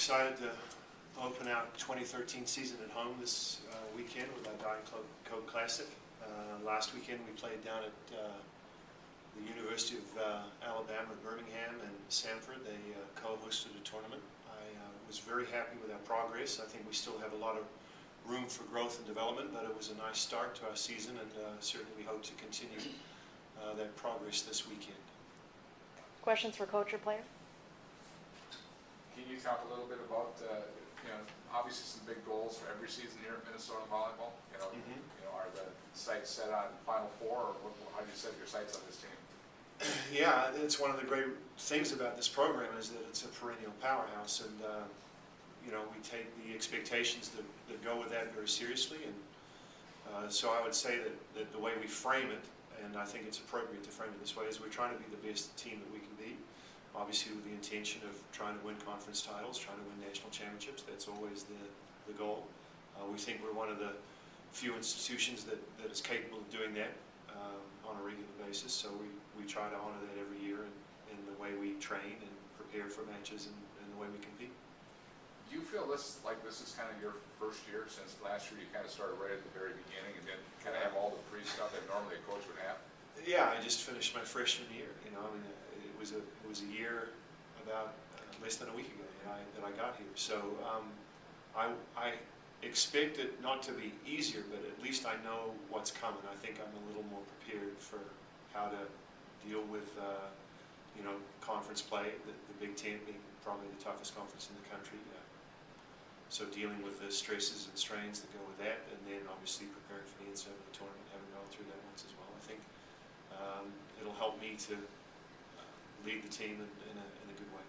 excited to open our 2013 season at home this weekend with our Diamond Club Code Classic. Last weekend we played down at the University of Alabama at Birmingham and Samford. They co-hosted a tournament. I was very happy with our progress. I think we still have a lot of room for growth and development, but it was a nice start to our season, and certainly we hope to continue that progress this weekend. Questions for coach or player? Can you talk a little bit about, obviously some big goals for every season here at Minnesota Volleyball? Are the sights set on Final Four, or how do you set your sights on this team? Yeah, it's one of the great things about this program is that it's a perennial powerhouse, and we take the expectations that go with that very seriously, and so I would say that the way we frame it, and I think it's appropriate to frame it this way, is we're trying to be the best team that we can be, obviously with the intention of trying to win conference titles, trying to win national championships. That's always the goal. We think we're one of the few institutions that is capable of doing that on a regular basis, so we try to honor that every year in the way we train and prepare for matches and the way we compete. Do you feel this is kind of your first year, since last year you kind of started right at the very beginning and didn't kind of have all the pre-stuff that normally a coach would have? Yeah, I just finished my freshman year. It was a year about less than a week ago that I got here. So I expect it not to be easier, but at least I know what's coming. I think I'm a little more prepared for how to deal with conference play. The Big Ten being probably the toughest conference in the country. So dealing with the stresses and strains that go with that, and then obviously preparing for the NCAA tournament, having gone through that once as well. I think it'll help me to lead the team in a good way.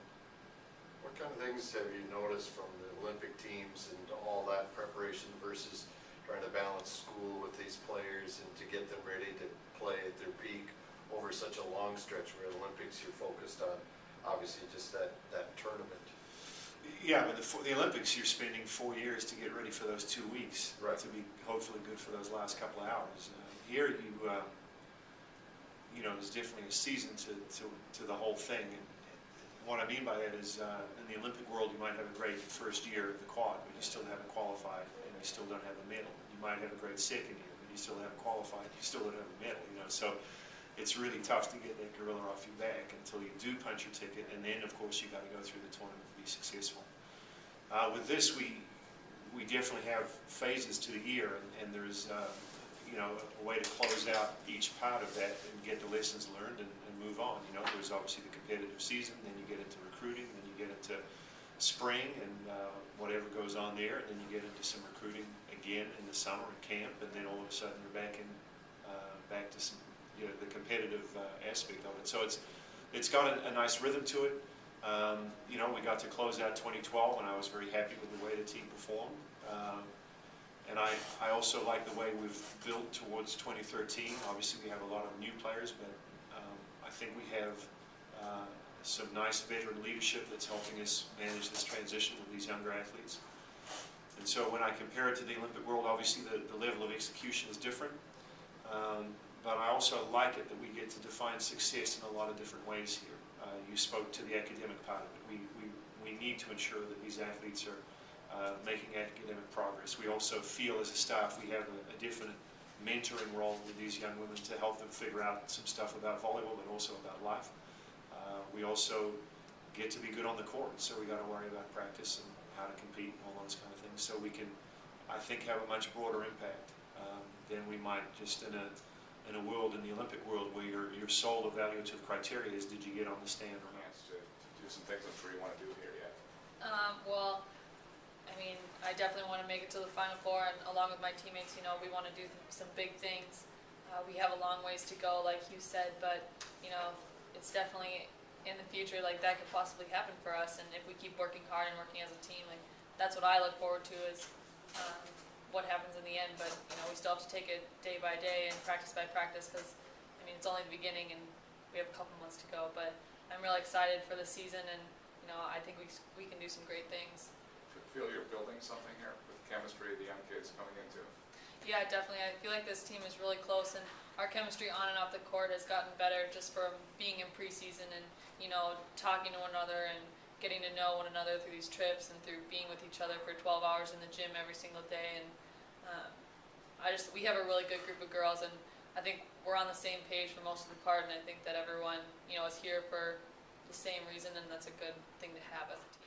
What kind of things have you noticed from the Olympic teams and all that preparation versus trying to balance school with these players and to get them ready to play at their peak over such a long stretch where the Olympics you're focused on, obviously just that tournament? Yeah, but the Olympics, you're spending 4 years to get ready for those 2 weeks, right, to be hopefully good for those last couple of hours. Here, there's definitely a season to the whole thing. And what I mean by that is, in the Olympic world, you might have a great first year of the quad, but you still haven't qualified, and you still don't have a medal. You might have a great second year, but you still haven't qualified, you still don't have a medal. So it's really tough to get that gorilla off your back until you do punch your ticket, and then, of course, you got to go through the tournament to be successful. With this, we definitely have phases to the year, and there's a way to close out each part of that and get the lessons learned and move on. There's obviously the competitive season, then you get into recruiting, then you get into spring and whatever goes on there, and then you get into some recruiting again in the summer and camp, and then all of a sudden you're back to some the competitive aspect of it. So it's got a nice rhythm to it. We got to close out 2012, and I was very happy with the way the team performed. And I also like the way we've built towards 2013. Obviously, we have a lot of new players, but I think we have some nice veteran leadership that's helping us manage this transition with these younger athletes. And so when I compare it to the Olympic world, obviously the level of execution is different. But I also like it that we get to define success in a lot of different ways here. You spoke to the academic part of it. We need to ensure that these athletes are making academic progress. We also feel as a staff we have a definite mentoring role with these young women to help them figure out some stuff about volleyball, but also about life. We also get to be good on the court, so we got to worry about practice and how to compete and all those kind of things. So we can, I think, have a much broader impact than we might just in a world, in the Olympic world, where your sole evaluative criteria is did you get on the stand or not. To do some things I'm sure you want to do here yet. I definitely want to make it to the Final Four, and along with my teammates, we want to do some big things. We have a long ways to go, like you said, but it's definitely in the future that could possibly happen for us. And if we keep working hard and working as a team, that's what I look forward to is what happens in the end. But we still have to take it day by day and practice by practice, because it's only the beginning and we have a couple months to go. But I'm really excited for the season, and I think we can do some great things. Feel you're building something here with chemistry, the young kids coming into? Yeah, definitely. I feel like this team is really close, and our chemistry on and off the court has gotten better just from being in preseason and talking to one another and getting to know one another through these trips and through being with each other for 12 hours in the gym every single day. And we have a really good group of girls, and I think we're on the same page for most of the part, and I think that everyone, is here for the same reason, and that's a good thing to have as a team.